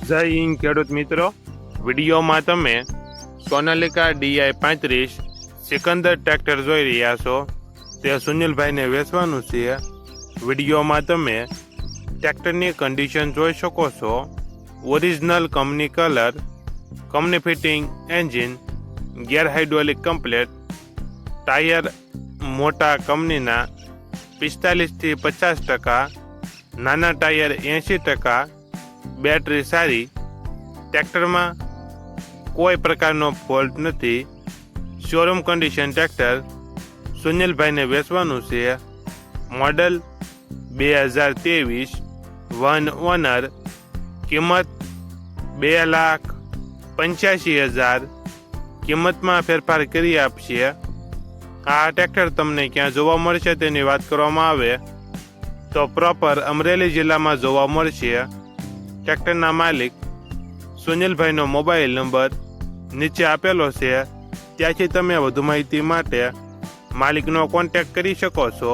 જય હિન્દ ખેડૂત મિત્રો, વિડીયોમાં તમે સોનાલિકા DI-35 સિકંદર ટ્રેક્ટર જોઈ રહ્યા છો. તે સુનિલભાઈને વેચવાનું છે. વિડીયોમાં તમે ટ્રેક્ટરની કન્ડિશન જોઈ શકો છો. Original company colour, company fitting engine, gear hydraulic complete, tyre મોટા કંપનીના 45થી 50%, નાના ટાયર 80%, બેટરી સારી, ટ્રેક્ટરમાં કોઈ પ્રકારનો ફોલ્ટ નથી. શોરૂમ કન્ડિશન ટ્રેક્ટર સુનિલભાઈને વેચવાનું છે. મોડલ 2023, વન ઓનર, કિંમત 2,85,000. કિંમતમાં ફેરફાર કરી આપશે. આ ટ્રેક્ટર તમને ક્યાં જોવા મળશે તેની વાત કરવામાં આવે તો પ્રોપર અમરેલી જિલ્લામાં જોવા મળશે. ટ્રેક્ટરના માલિક સુનિલભાઈનો મોબાઈલ નંબર નીચે આપેલો છે. ત્યાંથી તમે વધુ માહિતી માટે માલિકનો કોન્ટેક્ટ કરી શકો છો.